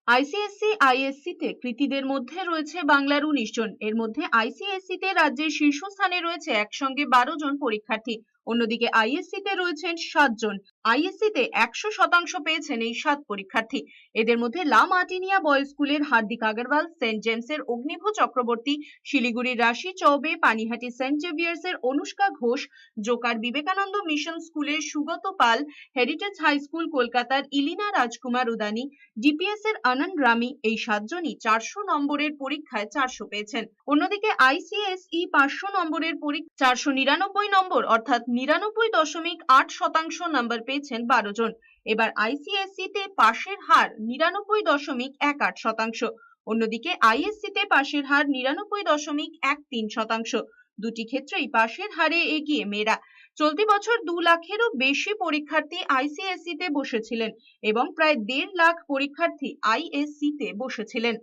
ICSE ISC তে কৃতীদের মধ্যে রয়েছে বাংলার ১৯ জন। এর মধ্যে আইসিএসসি তে রাজ্যের শীর্ষস্থানে রয়েছে একসঙ্গে ১২ জন পরীক্ষার্থী। অন্যদিকে আইএসসি তে রয়েছেন ৭ জন। আইএসসি তে ১০০% পেয়েছেন এই ৭ পরীক্ষার্থী। এদের মধ্যে লা মার্টিনিয়া বয়েজ স্কুলের হার্দিক আগরওয়াল, সেন্ট জেমসের অগ্নিভ চক্রবর্তী, শিলিগুড়ির রাশি চৌবে, পানিহাটি সেন্ট জেভিয়ার্সের অনুষ্কা ঘোষ, জোকার বিবেকানন্দ মিশন স্কুলের Sugata Pal, Heritage High School কলকাতার ইলিনা রাজকুমার উদানি, ডিপিএস এর আনন্দ রামি, এই ৭ জনই ৪০০ নম্বরের পরীক্ষায় ৪০০ পেয়েছেন। অন্যদিকে আইসিএসই ৫০০ নম্বরের পরীক্ষায় ৪৯৯ নম্বর অর্থাৎ ৯৯.৮% নম্বর পেয়েছেন ১২ জন। এবার আইসিএসই তে পাশের হার ৯৯.১৮%। অন্যদিকে আইএসসি তে পাশের হার ৯৯.১৩%। দুটি ক্ষেত্রেই পাশের হারে এগিয়ে মেয়েরা। চলতি বছর ২ লাখেরও বেশি পরীক্ষার্থী আইসিএসই তে বসেছিলেন এবং প্রায় ১.৫ লাখ পরীক্ষার্থী আইএসসি তে বসেছিলেন।